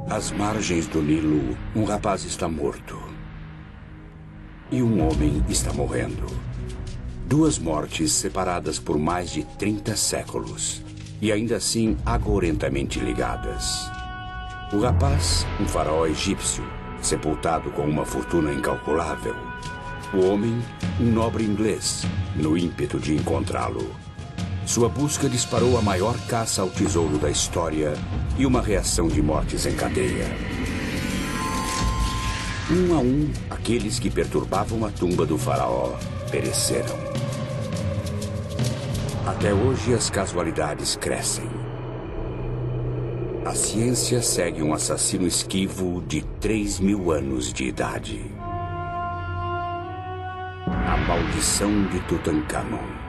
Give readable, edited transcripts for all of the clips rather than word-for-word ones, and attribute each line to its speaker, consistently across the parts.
Speaker 1: Às margens do Nilo, um rapaz está morto. E um homem está morrendo. Duas mortes separadas por mais de 30 séculos. E ainda assim agorentamente ligadas. O rapaz, um faraó egípcio, sepultado com uma fortuna incalculável. O homem, um nobre inglês, no ímpeto de encontrá-lo. Sua busca disparou a maior caça ao tesouro da história e uma reação de mortes em cadeia. Um a um, aqueles que perturbavam a tumba do faraó pereceram. Até hoje as casualidades crescem. A ciência segue um assassino esquivo de 3.000 anos de idade. A maldição de Tutancâmon.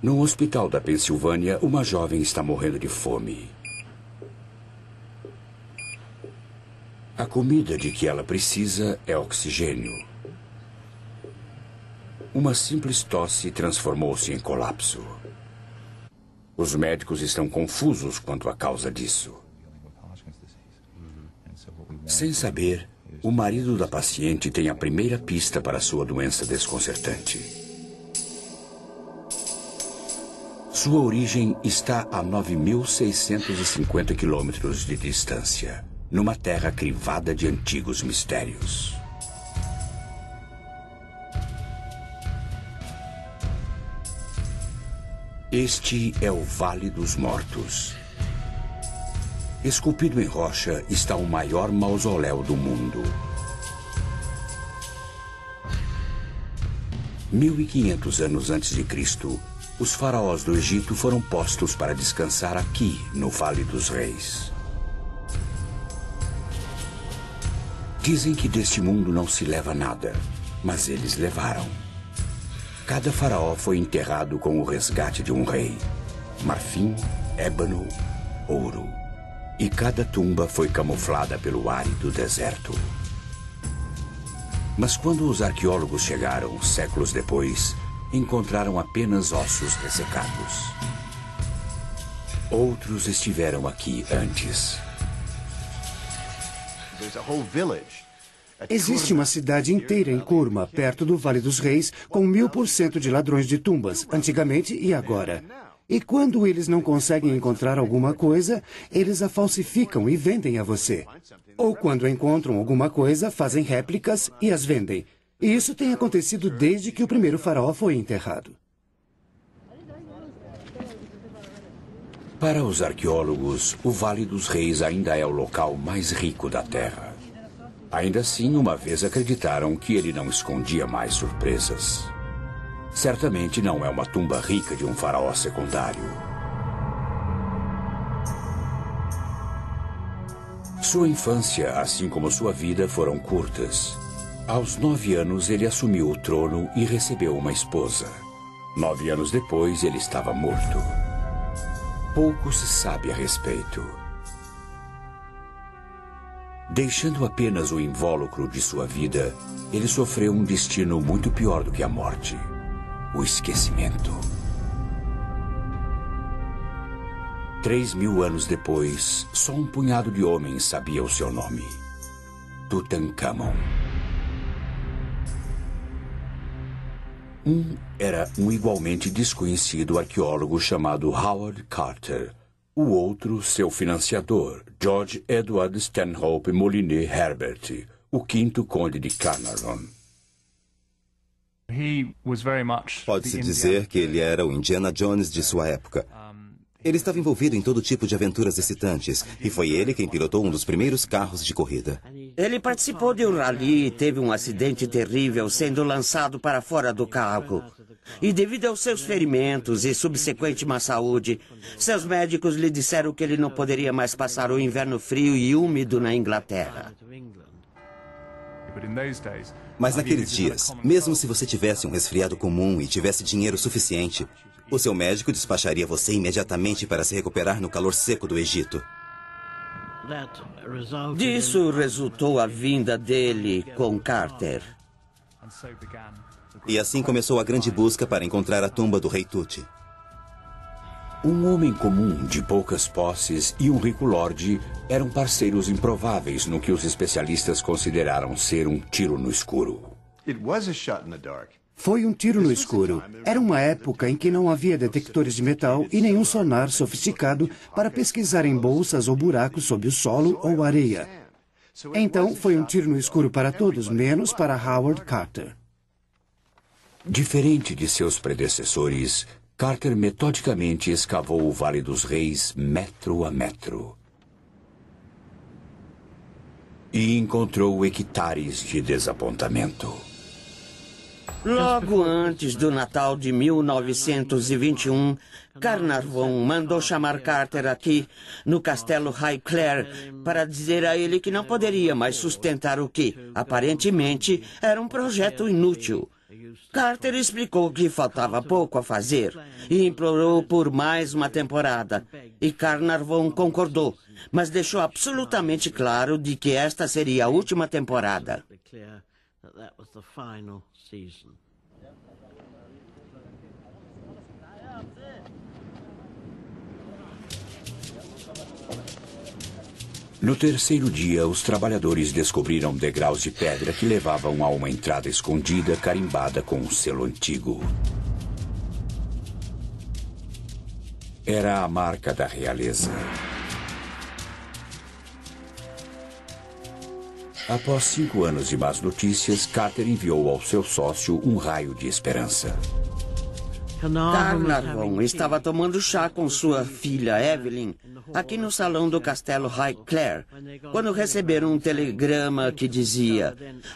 Speaker 1: No hospital da Pensilvânia, uma jovem está morrendo de fome. A comida de que ela precisa é oxigênio. Uma simples tosse transformou-se em colapso. Os médicos estão confusos quanto à causa disso. Sem saber, o marido da paciente tem a primeira pista para sua doença desconcertante. Sua origem está a 9.650 quilômetros de distância, numa terra crivada de antigos mistérios. Este é o Vale dos Mortos. Esculpido em rocha está o maior mausoléu do mundo. 1500 anos antes de Cristo, os faraós do Egito foram postos para descansar aqui, no Vale dos Reis. Dizem que deste mundo não se leva nada, mas eles levaram. Cada faraó foi enterrado com o resgate de um rei. Marfim, ébano, ouro. E cada tumba foi camuflada pelo árido deserto. Mas quando os arqueólogos chegaram, séculos depois, encontraram apenas ossos ressecados. Outros estiveram aqui antes.
Speaker 2: Existe uma cidade inteira em Kurma, perto do Vale dos Reis, com 1000% de ladrões de tumbas, antigamente e agora. E quando eles não conseguem encontrar alguma coisa, eles a falsificam e vendem a você. Ou quando encontram alguma coisa, fazem réplicas e as vendem. E isso tem acontecido desde que o primeiro faraó foi enterrado.
Speaker 1: Para os arqueólogos, o Vale dos Reis ainda é o local mais rico da Terra. Ainda assim, uma vez acreditaram que ele não escondia mais surpresas. Certamente não é uma tumba rica de um faraó secundário. Sua infância, assim como sua vida, foram curtas. Aos 9 anos, ele assumiu o trono e recebeu uma esposa. 9 anos depois, ele estava morto. Pouco se sabe a respeito. Deixando apenas o invólucro de sua vida, ele sofreu um destino muito pior do que a morte: o esquecimento. 3.000 anos depois, só um punhado de homens sabia o seu nome: Tutancâmon. Um era um igualmente desconhecido arqueólogo chamado Howard Carter. O outro, seu financiador, George Edward Stanhope Molyneux Herbert, o quinto conde de Carnarvon.
Speaker 3: Pode-se dizer que ele era o Indiana Jones de sua época. Ele estava envolvido em todo tipo de aventuras excitantes, e foi ele quem pilotou um dos primeiros carros de corrida.
Speaker 4: Ele participou de um rally e teve um acidente terrível sendo lançado para fora do carro. E devido aos seus ferimentos e subsequente má saúde, seus médicos lhe disseram que ele não poderia mais passar o inverno frio e úmido na Inglaterra.
Speaker 3: Mas naqueles dias, mesmo se você tivesse um resfriado comum e tivesse dinheiro suficiente, o seu médico despacharia você imediatamente para se recuperar no calor seco do Egito.
Speaker 4: Disso resultou a vinda dele com Carter.
Speaker 3: E assim começou a grande busca para encontrar a tumba do rei Tut.
Speaker 1: Um homem comum de poucas posses e um rico lorde eram parceiros improváveis no que os especialistas consideraram ser um tiro no escuro.
Speaker 2: Foi um tiro no escuro. Era uma época em que não havia detectores de metal e nenhum sonar sofisticado para pesquisar em bolsas ou buracos sob o solo ou areia. Então, foi um tiro no escuro para todos, menos para Howard Carter.
Speaker 1: Diferente de seus predecessores, Carter metodicamente escavou o Vale dos Reis metro a metro. E encontrou hectares de desapontamento.
Speaker 4: Logo antes do Natal de 1921, Carnarvon mandou chamar Carter aqui, no castelo Highclere, para dizer a ele que não poderia mais sustentar o que, aparentemente, era um projeto inútil. Carter explicou que faltava pouco a fazer e implorou por mais uma temporada. E Carnarvon concordou, mas deixou absolutamente claro de que esta seria a última temporada.
Speaker 1: No terceiro dia, os trabalhadores descobriram degraus de pedra que levavam a uma entrada escondida carimbada com um selo antigo. Era a marca da realeza. Após 5 anos de más notícias, Carter enviou ao seu sócio um raio de esperança.
Speaker 4: Carnarvon estava tomando chá com sua filha Evelyn aqui no salão do castelo Highclere, quando receberam um telegrama que dizia: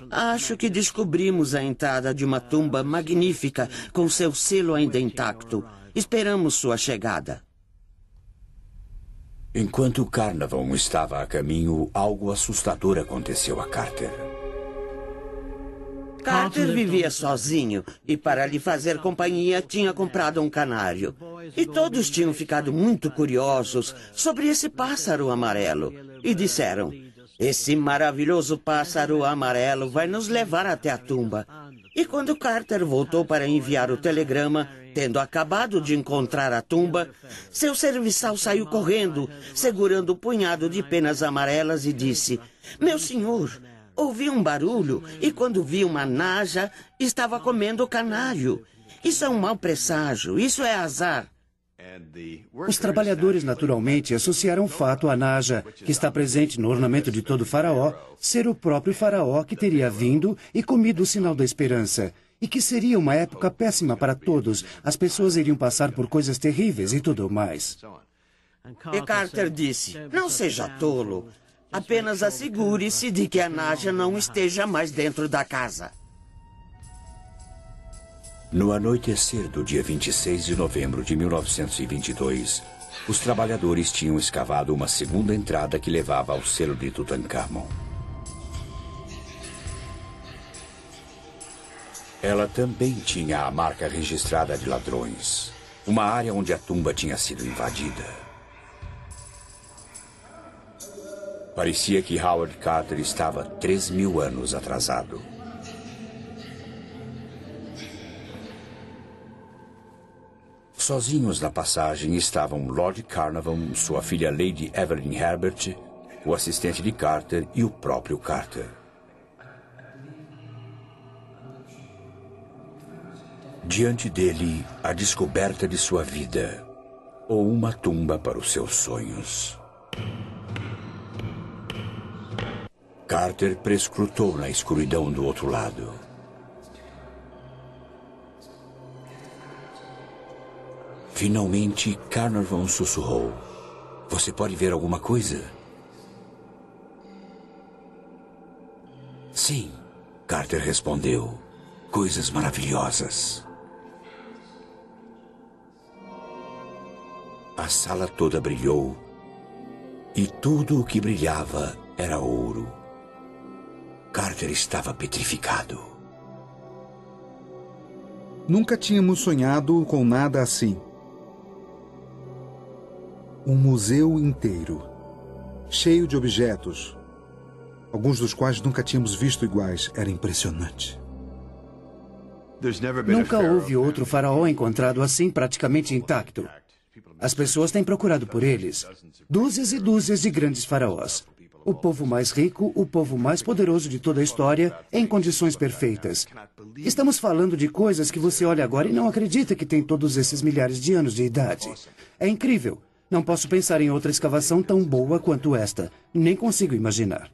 Speaker 4: "Acho que descobrimos a entrada de uma tumba magnífica com seu selo ainda intacto. Esperamos sua chegada."
Speaker 1: Enquanto Carnarvon estava a caminho, algo assustador aconteceu a Carter.
Speaker 4: Carter vivia sozinho e, para lhe fazer companhia, tinha comprado um canário. E todos tinham ficado muito curiosos sobre esse pássaro amarelo. E disseram: "Esse maravilhoso pássaro amarelo vai nos levar até a tumba." E quando Carter voltou para enviar o telegrama, tendo acabado de encontrar a tumba, seu serviçal saiu correndo, segurando um punhado de penas amarelas e disse: "Meu senhor, ouvi um barulho e quando vi uma naja, estava comendo o canário. Isso é um mau presságio, isso é azar."
Speaker 2: Os trabalhadores naturalmente associaram o fato à naja, que está presente no ornamento de todo faraó, ser o próprio faraó que teria vindo e comido o sinal da esperança. E que seria uma época péssima para todos. As pessoas iriam passar por coisas terríveis e tudo mais.
Speaker 4: E Carter disse: "Não seja tolo. Apenas assegure-se de que a naja não esteja mais dentro da casa."
Speaker 1: No anoitecer do dia 26 de novembro de 1922, os trabalhadores tinham escavado uma segunda entrada que levava ao selo de Tutankhamon. Ela também tinha a marca registrada de ladrões, uma área onde a tumba tinha sido invadida. Parecia que Howard Carter estava 3.000 anos atrasado. Sozinhos na passagem estavam Lord Carnarvon, sua filha Lady Evelyn Herbert, o assistente de Carter e o próprio Carter. Diante dele, a descoberta de sua vida, ou uma tumba para os seus sonhos. Carter prescrutou na escuridão do outro lado. Finalmente, Carnarvon sussurrou: "Você pode ver alguma coisa?" "Sim", Carter respondeu. "Coisas maravilhosas." A sala toda brilhou e tudo o que brilhava era ouro. Carter estava petrificado.
Speaker 5: Nunca tínhamos sonhado com nada assim. Um museu inteiro, cheio de objetos, alguns dos quais nunca tínhamos visto iguais. Era impressionante.
Speaker 2: Nunca houve outro faraó encontrado assim praticamente intacto. As pessoas têm procurado por eles. Dúzias e dúzias de grandes faraós. O povo mais rico, o povo mais poderoso de toda a história, em condições perfeitas. Estamos falando de coisas que você olha agora e não acredita que tem todos esses milhares de anos de idade. É incrível. Não posso pensar em outra escavação tão boa quanto esta. Nem consigo imaginar.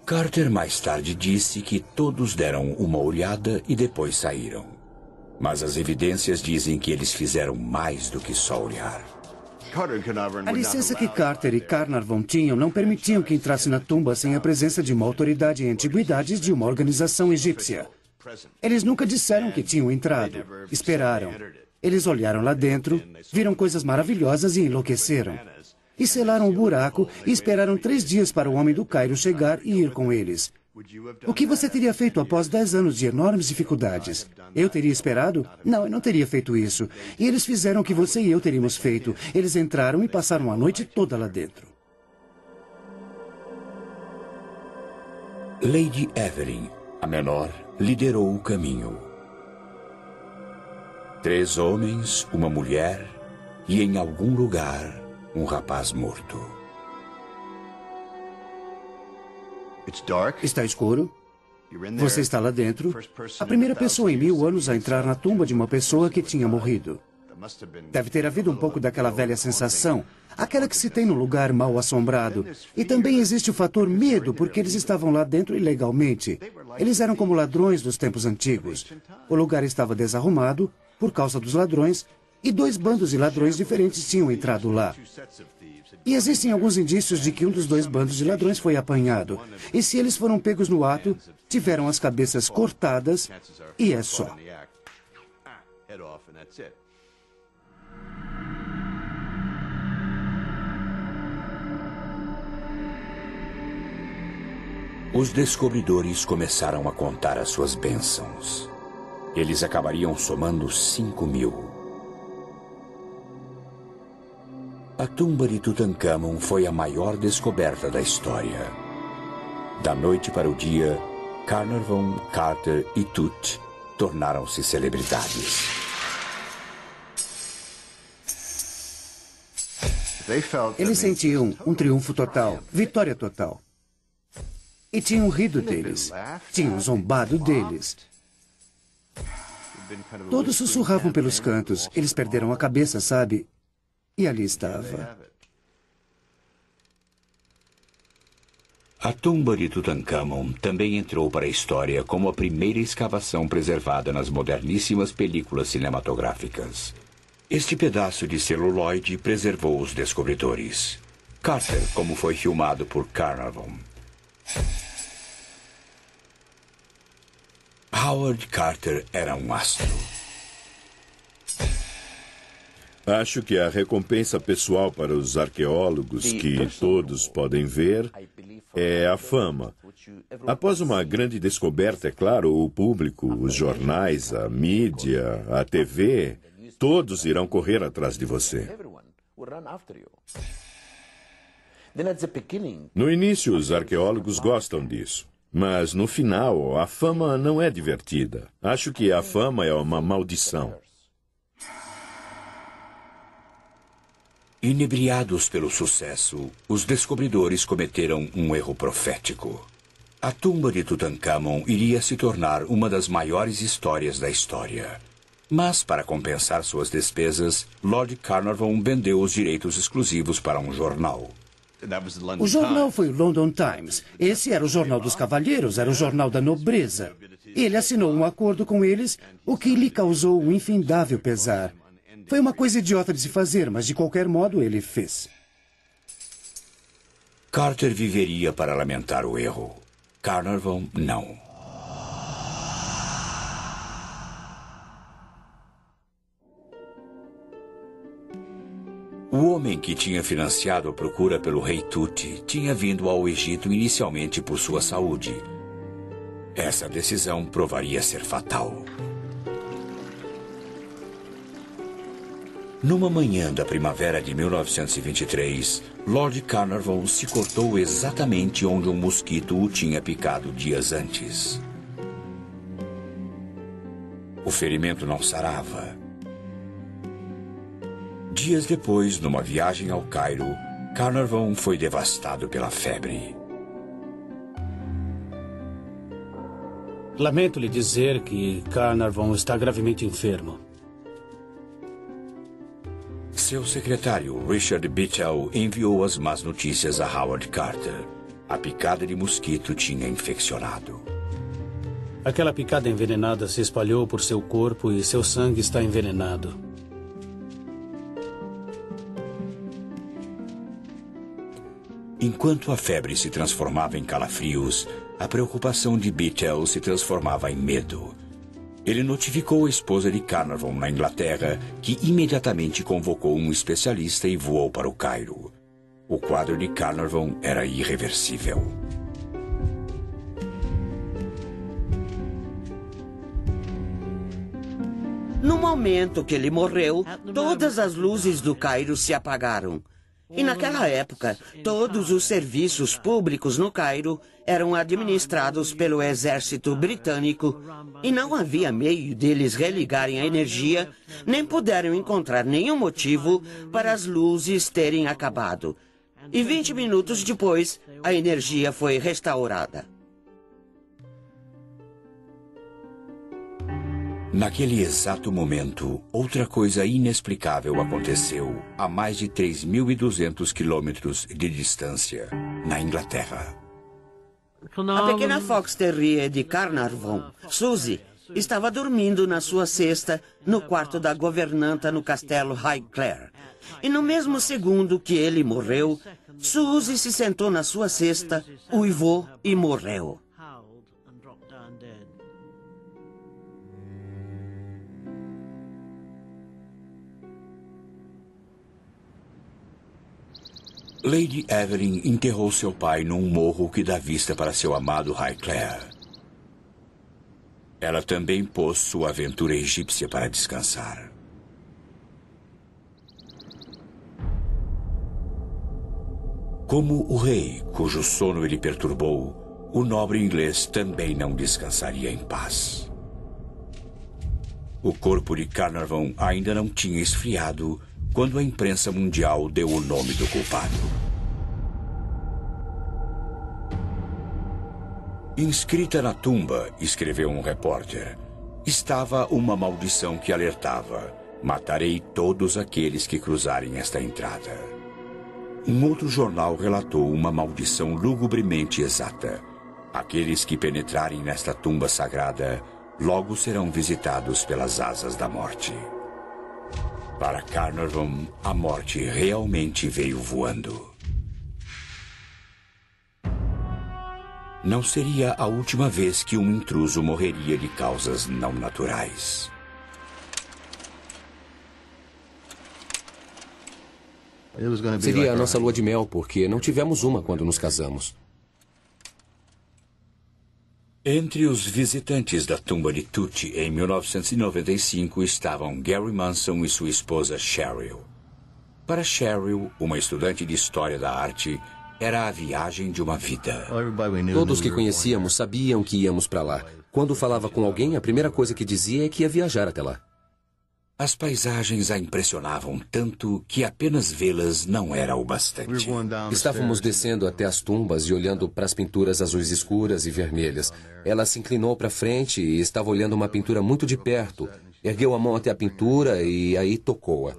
Speaker 1: Carter mais tarde disse que todos deram uma olhada e depois saíram. Mas as evidências dizem que eles fizeram mais do que só olhar.
Speaker 2: A licença que Carter e Carnarvon tinham não permitiam que entrasse na tumba sem a presença de uma autoridade em antiguidades de uma organização egípcia. Eles nunca disseram que tinham entrado. Esperaram. Eles olharam lá dentro, viram coisas maravilhosas e enlouqueceram. E selaram o buraco e esperaram 3 dias para o homem do Cairo chegar e ir com eles. O que você teria feito após 10 anos de enormes dificuldades? Eu teria esperado? Não, eu não teria feito isso. E eles fizeram o que você e eu teríamos feito. Eles entraram e passaram a noite toda lá dentro.
Speaker 1: Lady Evelyn, a menor, liderou o caminho. 3 homens, uma mulher e, em algum lugar, um rapaz morto.
Speaker 2: Está escuro. Você está lá dentro. A primeira pessoa em 1000 anos a entrar na tumba de uma pessoa que tinha morrido. Deve ter havido um pouco daquela velha sensação, aquela que se tem no lugar mal assombrado. E também existe o fator medo, porque eles estavam lá dentro ilegalmente. Eles eram como ladrões dos tempos antigos. O lugar estava desarrumado por causa dos ladrões, e 2 bandos de ladrões diferentes tinham entrado lá. E existem alguns indícios de que um dos 2 bandos de ladrões foi apanhado. E se eles foram pegos no ato, tiveram as cabeças cortadas e é só.
Speaker 1: Os descobridores começaram a contar as suas bênçãos. Eles acabariam somando 5.000. A tumba de Tutankhamon foi a maior descoberta da história. Da noite para o dia, Carnarvon, Carter e Tut tornaram-se celebridades.
Speaker 2: Eles sentiam um triunfo total, vitória total. E tinham rido deles, tinham zombado deles. Todos sussurravam pelos cantos, eles perderam a cabeça, sabe? E ali estava.
Speaker 1: A tumba de Tutankhamon também entrou para a história como a primeira escavação preservada nas moderníssimas películas cinematográficas. Este pedaço de celuloide preservou os descobridores. Carter, como foi filmado por Carnarvon. Howard Carter era um astro.
Speaker 6: Acho que a recompensa pessoal para os arqueólogos, que todos podem ver, é a fama. Após uma grande descoberta, é claro, o público, os jornais, a mídia, a TV, todos irão correr atrás de você. No início, os arqueólogos gostam disso. Mas, no final, a fama não é divertida. Acho que a fama é uma maldição.
Speaker 1: Inebriados pelo sucesso, os descobridores cometeram um erro profético. A tumba de Tutankhamon iria se tornar uma das maiores histórias da história. Mas, para compensar suas despesas, Lord Carnarvon vendeu os direitos exclusivos para um jornal.
Speaker 2: O jornal foi o London Times. Esse era o jornal dos cavalheiros, era o jornal da nobreza. Ele assinou um acordo com eles, o que lhe causou um infindável pesar. Foi uma coisa idiota de se fazer, mas de qualquer modo ele fez.
Speaker 1: Carter viveria para lamentar o erro. Carnarvon, não. O homem que tinha financiado a procura pelo rei Tut tinha vindo ao Egito inicialmente por sua saúde. Essa decisão provaria ser fatal. Numa manhã da primavera de 1923, Lord Carnarvon se cortou exatamente onde um mosquito o tinha picado dias antes. O ferimento não sarava. Dias depois, numa viagem ao Cairo, Carnarvon foi devastado pela febre.
Speaker 7: Lamento lhe dizer que Carnarvon está gravemente enfermo.
Speaker 1: Seu secretário, Richard Bittell, enviou as más notícias a Howard Carter. A picada de mosquito tinha infeccionado.
Speaker 7: Aquela picada envenenada se espalhou por seu corpo e seu sangue está envenenado.
Speaker 1: Enquanto a febre se transformava em calafrios, a preocupação de Bittell se transformava em medo. Ele notificou a esposa de Carnarvon na Inglaterra, que imediatamente convocou um especialista e voou para o Cairo. O quadro de Carnarvon era irreversível.
Speaker 4: No momento que ele morreu, todas as luzes do Cairo se apagaram. E naquela época, todos os serviços públicos no Cairo eram administrados pelo exército britânico e não havia meio deles religarem a energia, nem puderam encontrar nenhum motivo para as luzes terem acabado. E 20 minutos depois, a energia foi restaurada.
Speaker 1: Naquele exato momento, outra coisa inexplicável aconteceu a mais de 3.200 quilômetros de distância, na Inglaterra.
Speaker 4: A pequena Fox Terrier de Carnarvon, Suzy, estava dormindo na sua cesta no quarto da governanta no castelo Highclere. E no mesmo segundo que ele morreu, Suzy se sentou na sua cesta, uivou e morreu.
Speaker 1: Lady Evelyn enterrou seu pai num morro que dá vista para seu amado Highclere. Ela também pôs sua aventura egípcia para descansar. Como o rei, cujo sono ele perturbou, o nobre inglês também não descansaria em paz. O corpo de Carnarvon ainda não tinha esfriado quando a imprensa mundial deu o nome do culpado. Inscrita na tumba, escreveu um repórter, estava uma maldição que alertava: matarei todos aqueles que cruzarem esta entrada. Um outro jornal relatou uma maldição lugubremente exata: aqueles que penetrarem nesta tumba sagrada logo serão visitados pelas asas da morte. Para Carnarvon, a morte realmente veio voando. Não seria a última vez que um intruso morreria de causas não naturais.
Speaker 8: Seria a nossa lua de mel, porque não tivemos uma quando nos casamos.
Speaker 1: Entre os visitantes da tumba de Tut em 1995 estavam Gary Manson e sua esposa Cheryl. Para Cheryl, uma estudante de História da Arte, era a viagem de uma vida.
Speaker 8: Todos que conhecíamos sabiam que íamos para lá. Quando falava com alguém, a primeira coisa que dizia é que ia viajar até lá.
Speaker 1: As paisagens a impressionavam tanto que apenas vê-las não era o bastante.
Speaker 8: Estávamos descendo até as tumbas e olhando para as pinturas azuis escuras e vermelhas. Ela se inclinou para frente e estava olhando uma pintura muito de perto. Ergueu a mão até a pintura e aí tocou-a.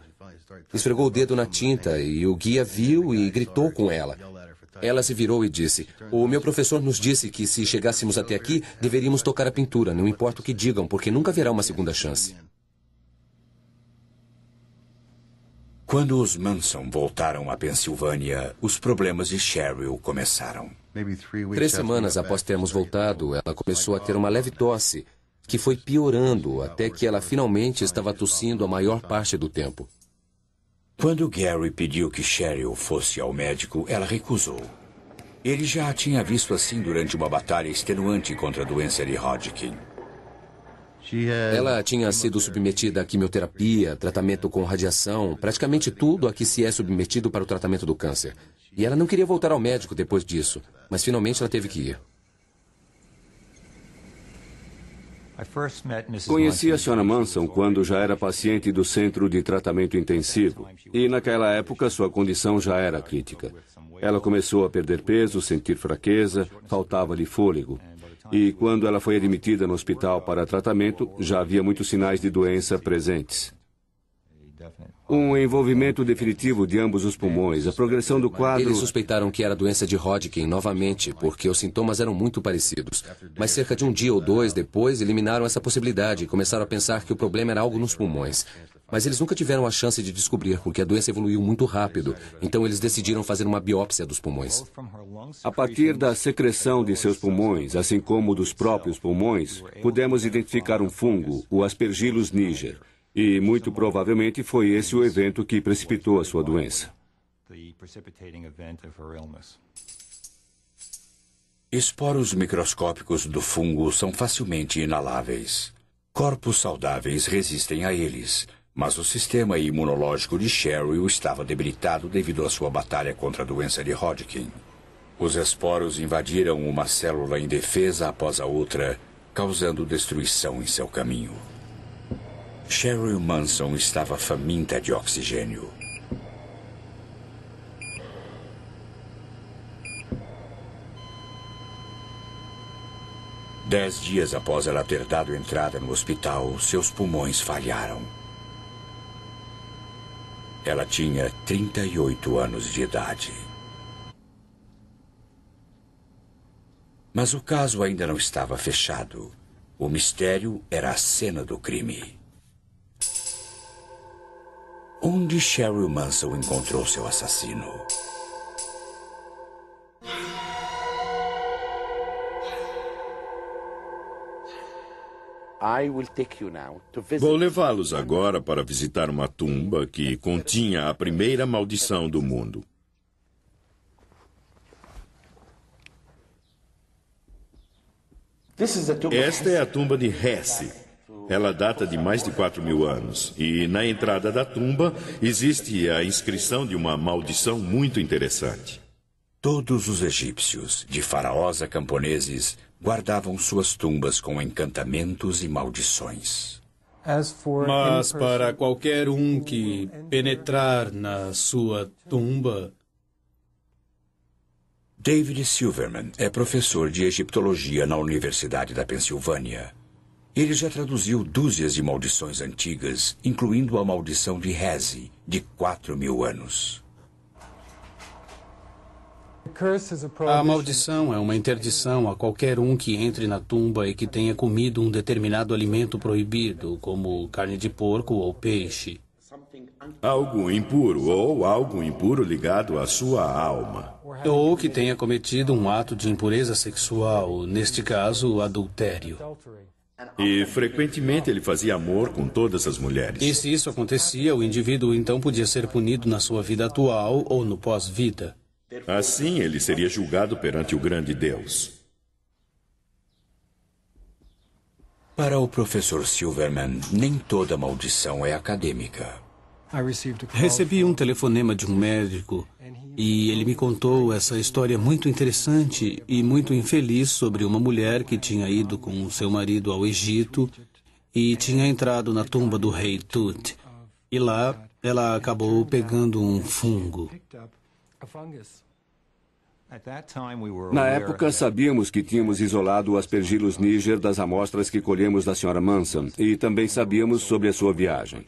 Speaker 8: Esfregou o dedo na tinta e o guia viu e gritou com ela. Ela se virou e disse: "O meu professor nos disse que se chegássemos até aqui, deveríamos tocar a pintura, não importa o que digam, porque nunca haverá uma segunda chance."
Speaker 1: Quando os Manson voltaram à Pensilvânia, os problemas de Cheryl começaram.
Speaker 8: 3 semanas após termos voltado, ela começou a ter uma leve tosse, que foi piorando até que ela finalmente estava tossindo a maior parte do tempo.
Speaker 1: Quando Gary pediu que Cheryl fosse ao médico, ela recusou. Ele já a tinha visto assim durante uma batalha extenuante contra a doença de Hodgkin.
Speaker 8: Ela tinha sido submetida a quimioterapia, tratamento com radiação, praticamente tudo a que se é submetido para o tratamento do câncer. E ela não queria voltar ao médico depois disso, mas finalmente ela teve que ir.
Speaker 1: Conheci a Sra. Manson quando já era paciente do centro de tratamento intensivo. E naquela época sua condição já era crítica. Ela começou a perder peso, sentir fraqueza, faltava-lhe fôlego. E quando ela foi admitida no hospital para tratamento, já havia muitos sinais de doença presentes. Um envolvimento definitivo de ambos os pulmões, a progressão do quadro...
Speaker 8: Eles suspeitaram que era doença de Hodgkin novamente, porque os sintomas eram muito parecidos. Mas cerca de um dia ou dois depois, eliminaram essa possibilidade e começaram a pensar que o problema era algo nos pulmões. Mas eles nunca tiveram a chance de descobrir, porque a doença evoluiu muito rápido. Então eles decidiram fazer uma biópsia dos pulmões.
Speaker 1: A partir da secreção de seus pulmões, assim como dos próprios pulmões, pudemos identificar um fungo, o Aspergillus niger. E, muito provavelmente, foi esse o evento que precipitou a sua doença. Esporos microscópicos do fungo são facilmente inaláveis. Corpos saudáveis resistem a eles, mas o sistema imunológico de Cheryl estava debilitado devido à sua batalha contra a doença de Hodgkin. Os esporos invadiram uma célula indefesa após a outra, causando destruição em seu caminho. Cheryl Manson estava faminta de oxigênio. Dez dias após ela ter dado entrada no hospital, seus pulmões falharam. Ela tinha 38 anos de idade. Mas o caso ainda não estava fechado. O mistério era a cena do crime. Onde Cheryl Manson encontrou seu assassino?
Speaker 6: Vou levá-los agora para visitar uma tumba que continha a primeira maldição do mundo. Esta é a tumba de Hesse. Ela data de mais de 4.000 anos. E na entrada da tumba existe a inscrição de uma maldição muito interessante.
Speaker 1: Todos os egípcios, de faraós a camponeses, guardavam suas tumbas com encantamentos e maldições.
Speaker 7: Mas para qualquer um que penetrar na sua tumba...
Speaker 1: David Silverman é professor de egiptologia na Universidade da Pensilvânia. Ele já traduziu dúzias de maldições antigas, incluindo a maldição de Hesse, de 4.000 anos.
Speaker 7: A maldição é uma interdição a qualquer um que entre na tumba e que tenha comido um determinado alimento proibido, como carne de porco ou peixe.
Speaker 6: Algo impuro ou algo impuro ligado à sua alma.
Speaker 7: Ou que tenha cometido um ato de impureza sexual, neste caso, adultério.
Speaker 6: E frequentemente ele fazia amor com todas as mulheres.
Speaker 7: E se isso acontecia, o indivíduo então podia ser punido na sua vida atual ou no pós-vida.
Speaker 6: Assim ele seria julgado perante o grande Deus.
Speaker 1: Para o professor Silverman, nem toda maldição é acadêmica.
Speaker 7: Recebi um telefonema de um médico e ele me contou essa história muito interessante e muito infeliz sobre uma mulher que tinha ido com seu marido ao Egito e tinha entrado na tumba do rei Tut. E lá ela acabou pegando um fungo.
Speaker 1: Na época, sabíamos que tínhamos isolado o Aspergillus niger das amostras que colhemos da Sra. Manson e também sabíamos sobre a sua viagem.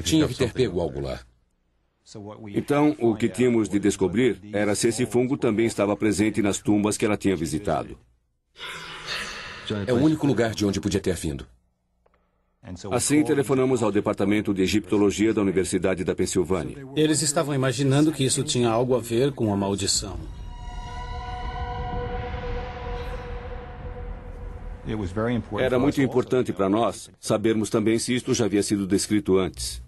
Speaker 8: Tinha que ter pego algo lá.
Speaker 1: Então, o que tínhamos de descobrir era se esse fungo também estava presente nas tumbas que ela tinha visitado.
Speaker 8: É o único lugar de onde podia ter vindo.
Speaker 1: Assim, telefonamos ao Departamento de Egiptologia da Universidade da Pensilvânia.
Speaker 7: Eles estavam imaginando que isso tinha algo a ver com a maldição.
Speaker 1: Era muito importante para nós sabermos também se isto já havia sido descrito antes.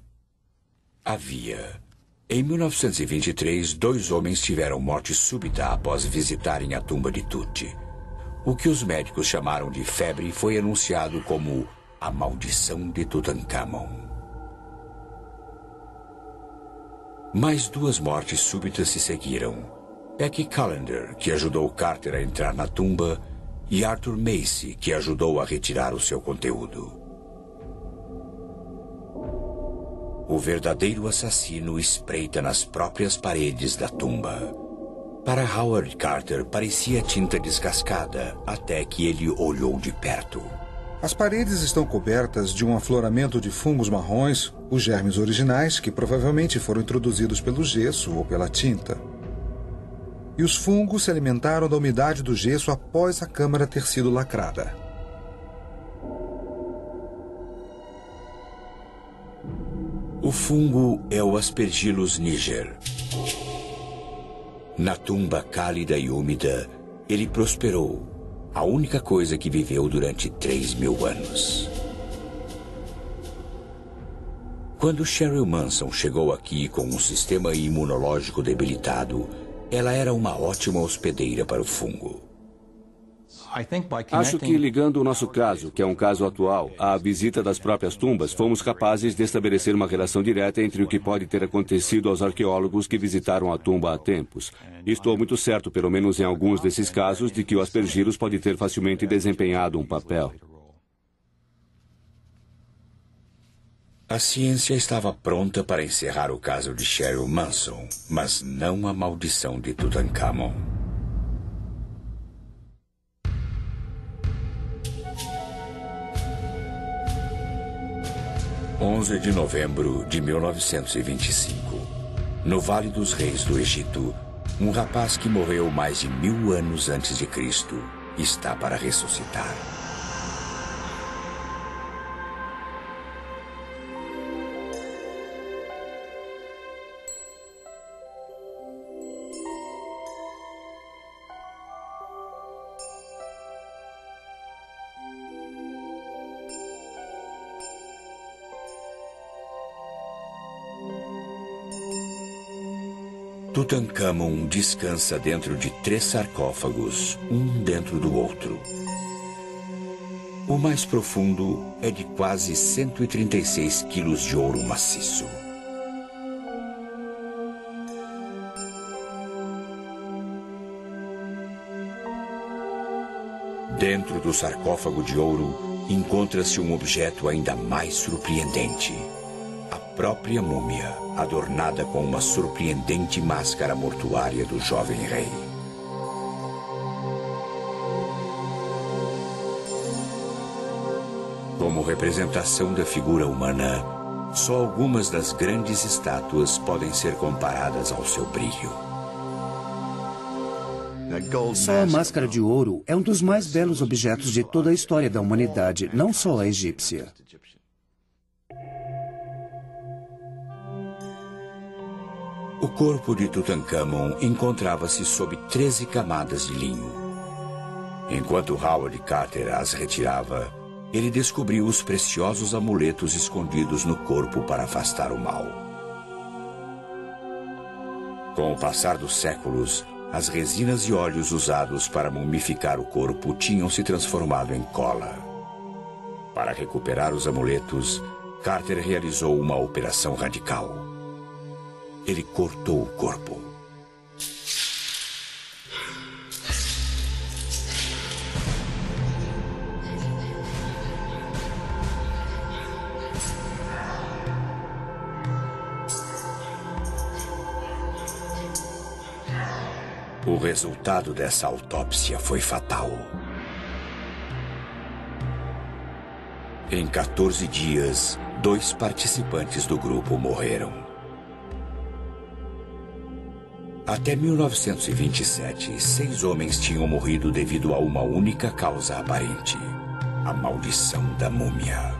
Speaker 1: Havia. Em 1923, 2 homens tiveram morte súbita após visitarem a tumba de Tut. O que os médicos chamaram de febre foi anunciado como a maldição de Tutankhamon. Mais 2 mortes súbitas se seguiram. Becky Callender, que ajudou Carter a entrar na tumba, e Arthur Macy, que ajudou a retirar o seu conteúdo. O verdadeiro assassino espreita nas próprias paredes da tumba. Para Howard Carter, parecia tinta descascada, até que ele olhou de perto.
Speaker 5: As paredes estão cobertas de um afloramento de fungos marrons, os germes originais que provavelmente foram introduzidos pelo gesso ou pela tinta. E os fungos se alimentaram da umidade do gesso após a câmara ter sido lacrada.
Speaker 1: O fungo é o Aspergillus niger. Na tumba cálida e úmida, ele prosperou, a única coisa que viveu durante 3.000 anos. Quando Cheryl Manson chegou aqui com um sistema imunológico debilitado, ela era uma ótima hospedeira para o fungo.
Speaker 9: Acho que ligando o nosso caso, que é um caso atual, à visita das próprias tumbas, fomos capazes de estabelecer uma relação direta entre o que pode ter acontecido aos arqueólogos que visitaram a tumba há tempos. E estou muito certo, pelo menos em alguns desses casos, de que o Aspergillus pode ter facilmente desempenhado um papel.
Speaker 1: A ciência estava pronta para encerrar o caso de Cheryl Manson, mas não a maldição de Tutankhamon. 11 de novembro de 1925. No Vale dos Reis do Egito, um rapaz que morreu mais de 1000 anos antes de Cristo está para ressuscitar. Tutankhamon descansa dentro de 3 sarcófagos, um dentro do outro. O mais profundo é de quase 136 quilos de ouro maciço. Dentro do sarcófago de ouro encontra-se um objeto ainda mais surpreendente. A própria múmia, adornada com uma surpreendente máscara mortuária do jovem rei. Como representação da figura humana, só algumas das grandes estátuas podem ser comparadas ao seu brilho.
Speaker 2: Só a máscara de ouro é um dos mais belos objetos de toda a história da humanidade, não só a egípcia.
Speaker 1: O corpo de Tutankhamon encontrava-se sob 13 camadas de linho. Enquanto Howard Carter as retirava, ele descobriu os preciosos amuletos escondidos no corpo para afastar o mal. Com o passar dos séculos, as resinas e óleos usados para mumificar o corpo tinham se transformado em cola. Para recuperar os amuletos, Carter realizou uma operação radical. Ele cortou o corpo. O resultado dessa autópsia foi fatal. Em 14 dias, 2 participantes do grupo morreram. Até 1927, 6 homens tinham morrido devido a uma única causa aparente: a maldição da múmia.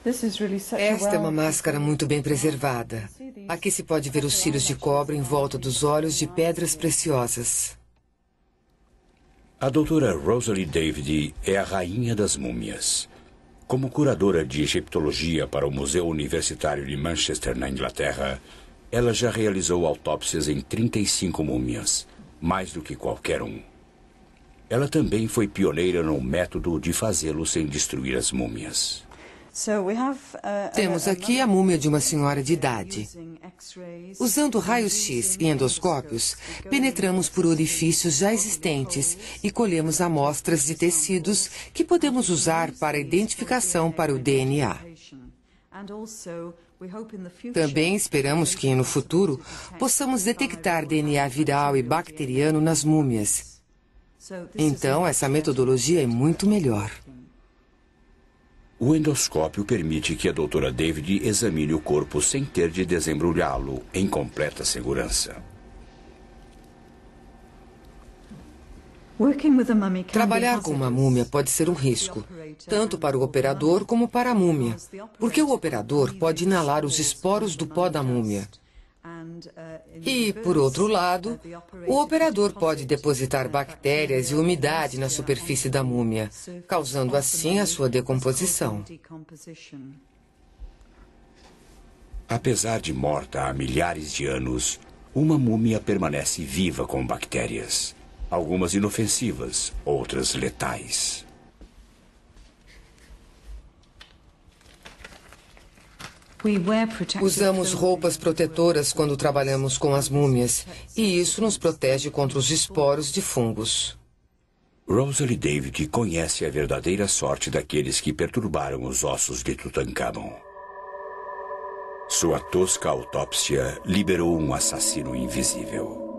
Speaker 10: Esta é uma máscara muito bem preservada. Aqui se pode ver os cílios de cobre em volta dos olhos de pedras preciosas.
Speaker 1: A doutora Rosalie David é a rainha das múmias. Como curadora de egiptologia para o Museu Universitário de Manchester, na Inglaterra, ela já realizou autópsias em 35 múmias, mais do que qualquer um. Ela também foi pioneira no método de fazê-lo sem destruir as múmias.
Speaker 10: Temos aqui a múmia de uma senhora de idade. Usando raios-x e endoscópios, penetramos por orifícios já existentes e colhemos amostras de tecidos que podemos usar para identificação para o DNA. Também esperamos que, no futuro, possamos detectar DNA viral e bacteriano nas múmias. Então, essa metodologia é muito melhor.
Speaker 1: O endoscópio permite que a doutora David examine o corpo sem ter de desembrulhá-lo, em completa segurança.
Speaker 10: Trabalhar com uma múmia pode ser um risco, tanto para o operador como para a múmia, porque o operador pode inalar os esporos do pó da múmia. E, por outro lado, o operador pode depositar bactérias e umidade na superfície da múmia, causando assim a sua decomposição.
Speaker 1: Apesar de morta há milhares de anos, uma múmia permanece viva com bactérias. Algumas inofensivas, outras letais.
Speaker 10: Usamos roupas protetoras quando trabalhamos com as múmias, e isso nos protege contra os esporos de fungos.
Speaker 1: Rosalie David conhece a verdadeira sorte daqueles que perturbaram os ossos de Tutankhamon. Sua tosca autópsia liberou um assassino invisível.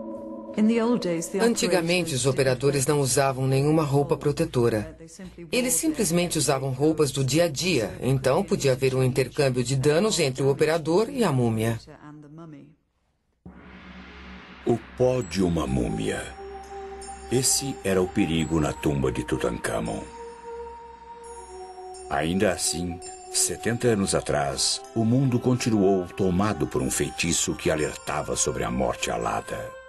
Speaker 10: Antigamente, os operadores não usavam nenhuma roupa protetora. Eles simplesmente usavam roupas do dia a dia, então podia haver um intercâmbio de danos entre o operador e a múmia.
Speaker 1: O pó de uma múmia. Esse era o perigo na tumba de Tutankhamon. Ainda assim, 70 anos atrás, o mundo continuou tomado por um feitiço que alertava sobre a morte alada.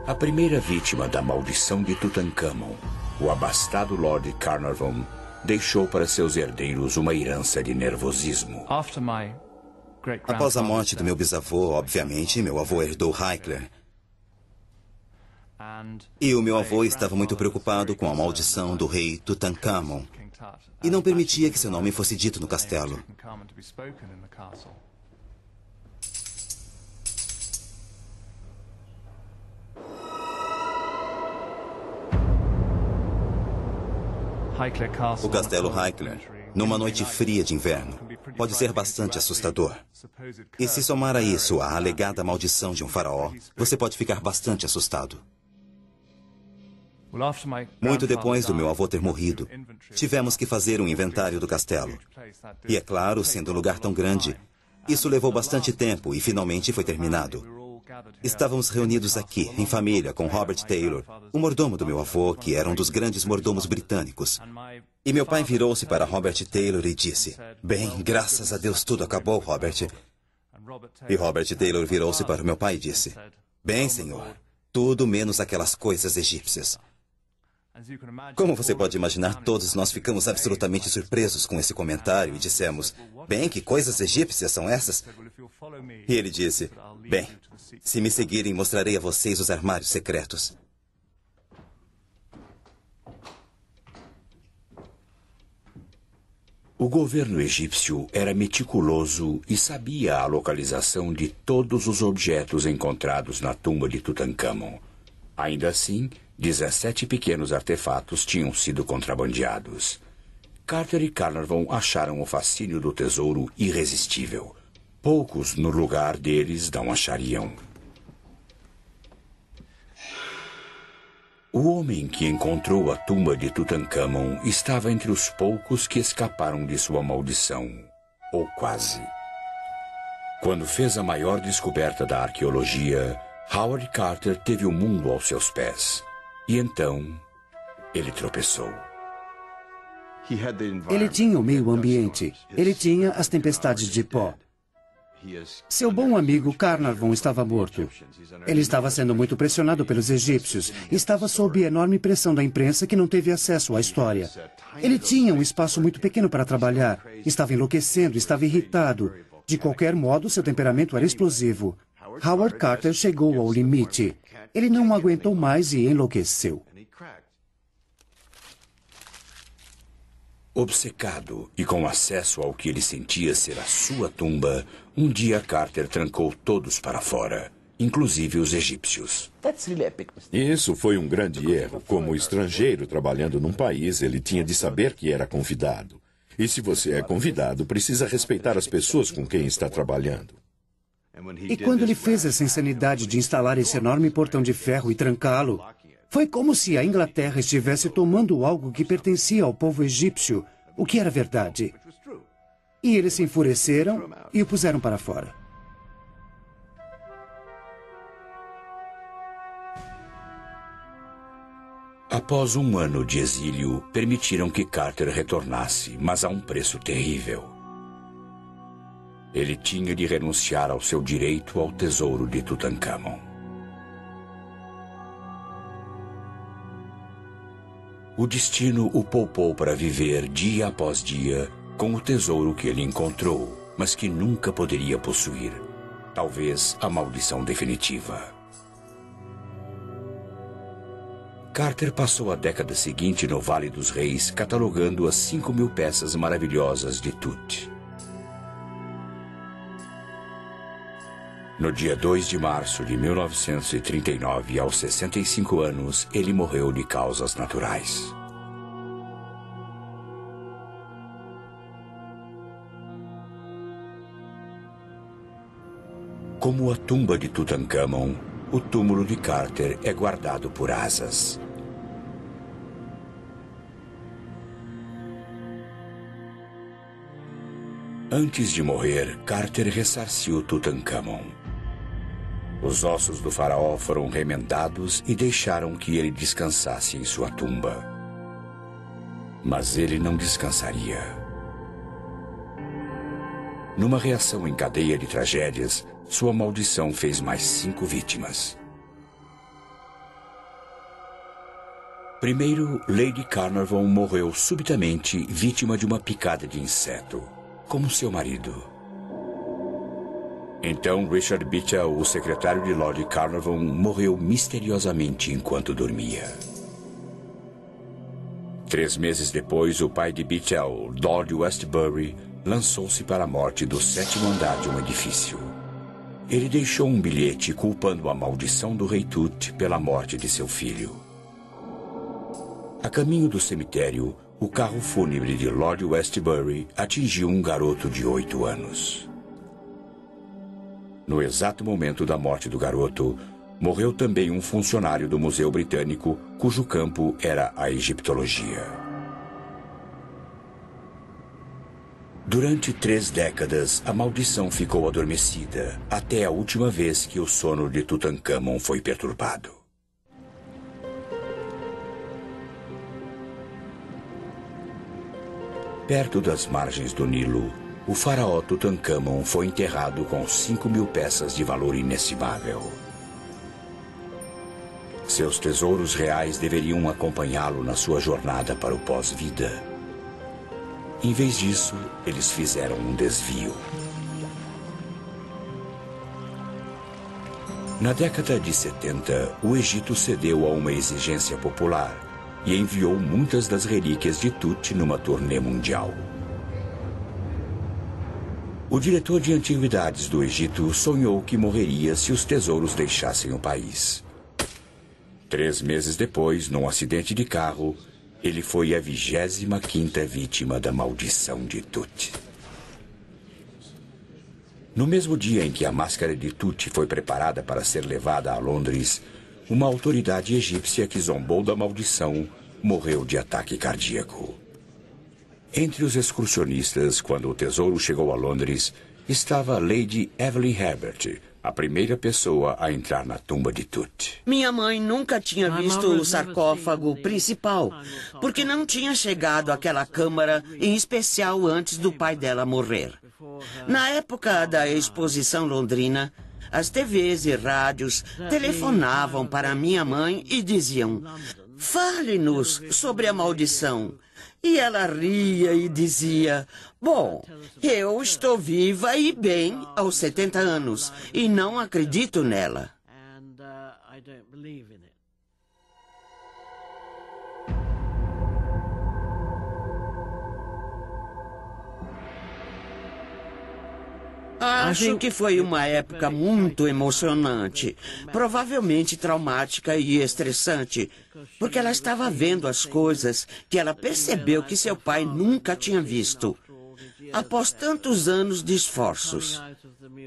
Speaker 1: A primeira vítima da maldição de Tutankhamon, o abastado Lord Carnarvon, deixou para seus herdeiros uma herança de nervosismo.
Speaker 3: Após a morte do meu bisavô, obviamente, meu avô herdou Hickler. E o meu avô estava muito preocupado com a maldição do rei Tutankhamon e não permitia que seu nome fosse dito no castelo. O castelo Hickler, numa noite fria de inverno, pode ser bastante assustador. E se somar a isso a alegada maldição de um faraó, você pode ficar bastante assustado. Muito depois do meu avô ter morrido, tivemos que fazer um inventário do castelo. E é claro, sendo um lugar tão grande, isso levou bastante tempo e finalmente foi terminado. Estávamos reunidos aqui, em família, com Robert Taylor, o mordomo do meu avô, que era um dos grandes mordomos britânicos. E meu pai virou-se para Robert Taylor e disse: "Bem, graças a Deus tudo acabou, Robert." E Robert Taylor virou-se para meu pai e disse: "Bem, senhor, tudo menos aquelas coisas egípcias." Como você pode imaginar, todos nós ficamos absolutamente surpresos com esse comentário e dissemos: "Bem, que coisas egípcias são essas?" E ele disse: "Bem, se me seguirem, mostrarei a vocês os armários secretos."
Speaker 1: O governo egípcio era meticuloso e sabia a localização de todos os objetos encontrados na tumba de Tutankhamon. Ainda assim, 17 pequenos artefatos tinham sido contrabandeados. Carter e Carnarvon acharam o fascínio do tesouro irresistível. Poucos no lugar deles não achariam. O homem que encontrou a tumba de Tutankhamon estava entre os poucos que escaparam de sua maldição, ou quase. Quando fez a maior descoberta da arqueologia, Howard Carter teve o mundo aos seus pés. E então, ele tropeçou.
Speaker 2: Ele tinha o meio ambiente. Ele tinha as tempestades de pó. Seu bom amigo Carnarvon estava morto. Ele estava sendo muito pressionado pelos egípcios. Estava sob enorme pressão da imprensa que não teve acesso à história. Ele tinha um espaço muito pequeno para trabalhar. Estava enlouquecendo, estava irritado. De qualquer modo, seu temperamento era explosivo. Howard Carter chegou ao limite. Ele não aguentou mais e enlouqueceu.
Speaker 1: Obcecado e com acesso ao que ele sentia ser a sua tumba, um dia Carter trancou todos para fora, inclusive os egípcios.
Speaker 6: Isso foi um grande erro. Como estrangeiro trabalhando num país, ele tinha de saber que era convidado. E se você é convidado, precisa respeitar as pessoas com quem está trabalhando.
Speaker 2: E quando ele fez essa insanidade de instalar esse enorme portão de ferro e trancá-lo, foi como se a Inglaterra estivesse tomando algo que pertencia ao povo egípcio, o que era verdade. E eles se enfureceram e o puseram para fora.
Speaker 1: Após um ano de exílio, permitiram que Carter retornasse, mas a um preço terrível. Ele tinha de renunciar ao seu direito ao tesouro de Tutankhamon. O destino o poupou para viver dia após dia com o tesouro que ele encontrou, mas que nunca poderia possuir. Talvez a maldição definitiva. Carter passou a década seguinte no Vale dos Reis catalogando as 5.000 peças maravilhosas de Tut. No dia 2 de março de 1939, aos 65 anos, ele morreu de causas naturais. Como a tumba de Tutankhamon, o túmulo de Carter é guardado por asas. Antes de morrer, Carter ressarciu Tutankhamon. Os ossos do faraó foram remendados e deixaram que ele descansasse em sua tumba. Mas ele não descansaria. Numa reação em cadeia de tragédias, sua maldição fez mais 5 vítimas. Primeiro, Lady Carnarvon morreu subitamente vítima de uma picada de inseto, como seu marido. Então, Richard Bichel, o secretário de Lord Carnarvon, morreu misteriosamente enquanto dormia. 3 meses depois, o pai de Bichel, Lord Westbury, lançou-se para a morte do 7º andar de um edifício. Ele deixou um bilhete culpando a maldição do rei Tut pela morte de seu filho. A caminho do cemitério, o carro fúnebre de Lord Westbury atingiu um garoto de 8 anos. No exato momento da morte do garoto, morreu também um funcionário do Museu Britânico, cujo campo era a egiptologia. Durante 3 décadas, a maldição ficou adormecida, até a última vez que o sono de Tutankhamon foi perturbado. Perto das margens do Nilo, o faraó Tutankhamon foi enterrado com 5.000 peças de valor inestimável. Seus tesouros reais deveriam acompanhá-lo na sua jornada para o pós-vida. Em vez disso, eles fizeram um desvio. Na década de 70, o Egito cedeu a uma exigência popular e enviou muitas das relíquias de Tut numa turnê mundial. O diretor de antiguidades do Egito sonhou que morreria se os tesouros deixassem o país. 3 meses depois, num acidente de carro, ele foi a 25ª vítima da maldição de Tut. No mesmo dia em que a máscara de Tut foi preparada para ser levada a Londres, uma autoridade egípcia que zombou da maldição morreu de ataque cardíaco. Entre os excursionistas, quando o tesouro chegou a Londres, estava Lady Evelyn Herbert, a primeira pessoa a entrar na tumba de Tut.
Speaker 4: Minha mãe nunca tinha visto o sarcófago principal, porque não tinha chegado àquela câmara em especial antes do pai dela morrer. Na época da exposição londrina, as TVs e rádios telefonavam para minha mãe e diziam: "Fale-nos sobre a maldição." E ela ria e dizia: "Bom, eu estou viva e bem aos 70 anos e não acredito nela." Acho que foi uma época muito emocionante, provavelmente traumática e estressante, porque ela estava vendo as coisas que ela percebeu que seu pai nunca tinha visto, após tantos anos de esforços.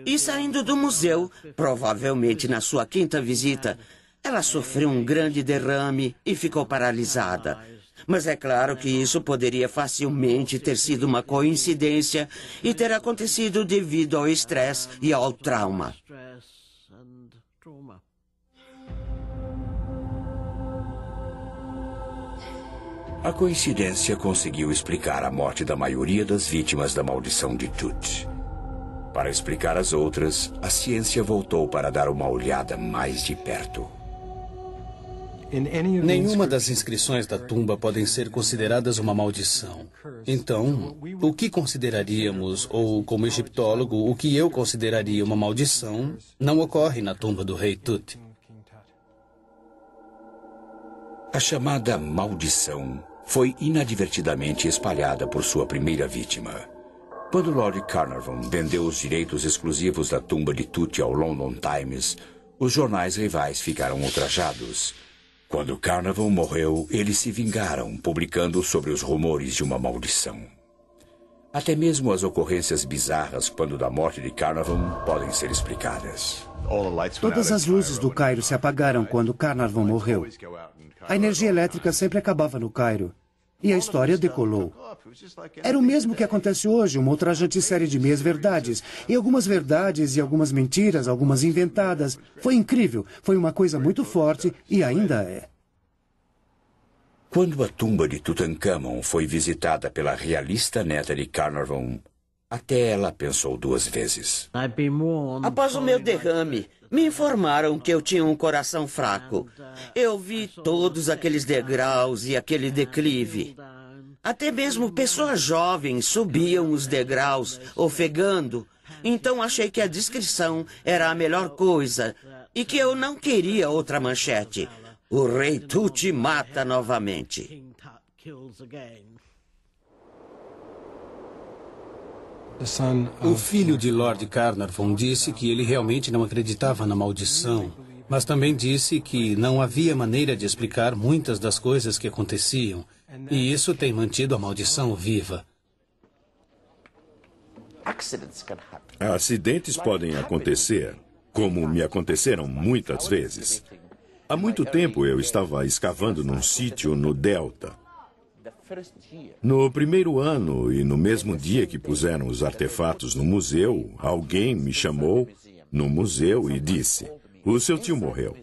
Speaker 4: E saindo do museu, provavelmente na sua 5ª visita, ela sofreu um grande derrame e ficou paralisada. Mas é claro que isso poderia facilmente ter sido uma coincidência e ter acontecido devido ao estresse e ao trauma.
Speaker 1: A coincidência conseguiu explicar a morte da maioria das vítimas da maldição de Tut. Para explicar as outras, a ciência voltou para dar uma olhada mais de perto.
Speaker 7: Nenhuma das inscrições da tumba podem ser consideradas uma maldição. Então, o que consideraríamos, ou como egiptólogo, o que eu consideraria uma maldição, não ocorre na tumba do rei Tut.
Speaker 1: A chamada maldição foi inadvertidamente espalhada por sua primeira vítima. Quando Lord Carnarvon vendeu os direitos exclusivos da tumba de Tut ao London Times, os jornais rivais ficaram ultrajados. Quando Carnarvon morreu, eles se vingaram, publicando sobre os rumores de uma maldição. Até mesmo as ocorrências bizarras quando da morte de Carnarvon podem ser explicadas.
Speaker 2: Todas as luzes do Cairo se apagaram quando Carnarvon morreu. A energia elétrica sempre acabava no Cairo. E a história decolou. Era o mesmo que acontece hoje, uma ultrajante série de meias-verdades. E algumas verdades e algumas mentiras, algumas inventadas. Foi incrível, foi uma coisa muito forte e ainda é.
Speaker 1: Quando a tumba de Tutankhamon foi visitada pela realista neta de Carnarvon, até ela pensou 2 vezes.
Speaker 4: Após o meu derrame, me informaram que eu tinha um coração fraco. Eu vi todos aqueles degraus e aquele declive. Até mesmo pessoas jovens subiam os degraus, ofegando. Então achei que a descrição era a melhor coisa e que eu não queria outra manchete. O rei Tut mata novamente.
Speaker 7: O filho de Lord Carnarvon disse que ele realmente não acreditava na maldição, mas também disse que não havia maneira de explicar muitas das coisas que aconteciam, e isso tem mantido a maldição viva.
Speaker 6: Acidentes podem acontecer, como me aconteceram muitas vezes. Há muito tempo eu estava escavando num sítio no Delta. No primeiro ano e no mesmo dia que puseram os artefatos no museu, alguém me chamou no museu e disse: "O seu tio morreu."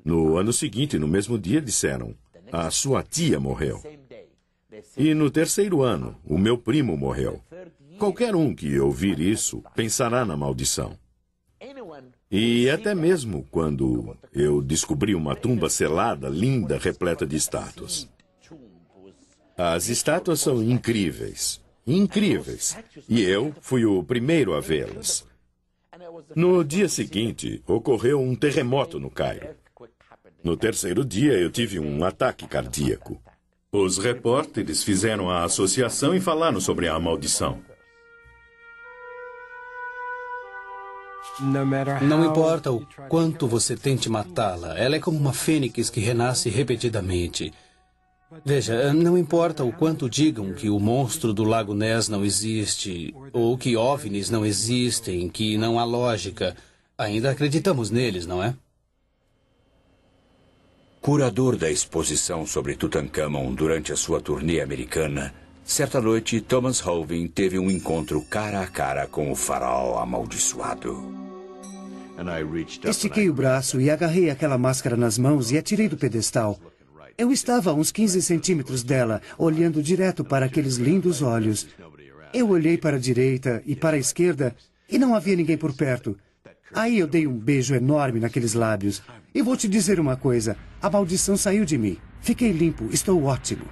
Speaker 6: No ano seguinte, no mesmo dia, disseram: "A sua tia morreu." E no terceiro ano, o meu primo morreu. Qualquer um que ouvir isso pensará na maldição. E até mesmo quando eu descobri uma tumba selada, linda, repleta de estátuas. As estátuas são incríveis, incríveis. E eu fui o primeiro a vê-las. No dia seguinte, ocorreu um terremoto no Cairo. No terceiro dia, eu tive um ataque cardíaco. Os repórteres fizeram a associação e falaram sobre a maldição.
Speaker 7: Não importa o quanto você tente matá-la, ela é como uma fênix que renasce repetidamente. Veja, não importa o quanto digam que o monstro do Lago Ness não existe, ou que OVNIs não existem, que não há lógica, ainda acreditamos neles, não é?
Speaker 1: Curador da exposição sobre Tutankhamon durante a sua turnê americana, certa noite Thomas Holvin teve um encontro cara a cara com o faraó amaldiçoado.
Speaker 2: Estiquei o braço e agarrei aquela máscara nas mãos e a tirei do pedestal. Eu estava a uns 15 centímetros dela, olhando direto para aqueles lindos olhos. Eu olhei para a direita e para a esquerda e não havia ninguém por perto. Aí eu dei um beijo enorme naqueles lábios. E vou te dizer uma coisa, a maldição saiu de mim. Fiquei limpo, estou ótimo.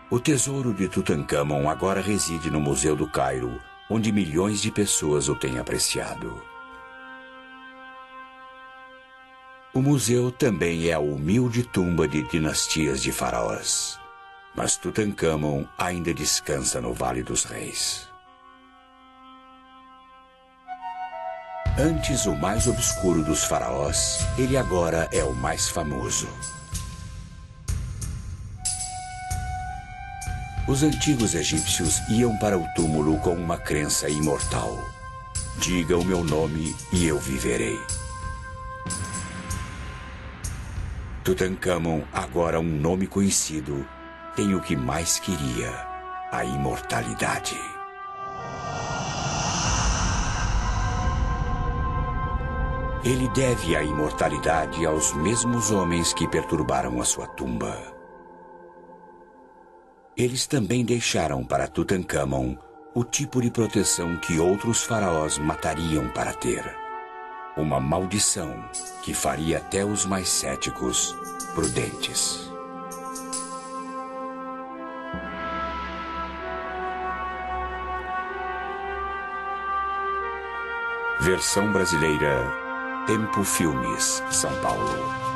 Speaker 1: O tesouro de Tutancâmon agora reside no Museu do Cairo, onde milhões de pessoas o têm apreciado. O museu também é a humilde tumba de dinastias de faraós. Mas Tutancâmon ainda descansa no Vale dos Reis. Antes o mais obscuro dos faraós, ele agora é o mais famoso. Os antigos egípcios iam para o túmulo com uma crença imortal. Diga o meu nome e eu viverei. Tutancâmon, agora um nome conhecido, tem o que mais queria, a imortalidade. Ele deve a imortalidade aos mesmos homens que perturbaram a sua tumba. Eles também deixaram para Tutancâmon o tipo de proteção que outros faraós matariam para ter. Uma maldição que faria até os mais céticos prudentes. Versão brasileira, Tempo Filmes, São Paulo.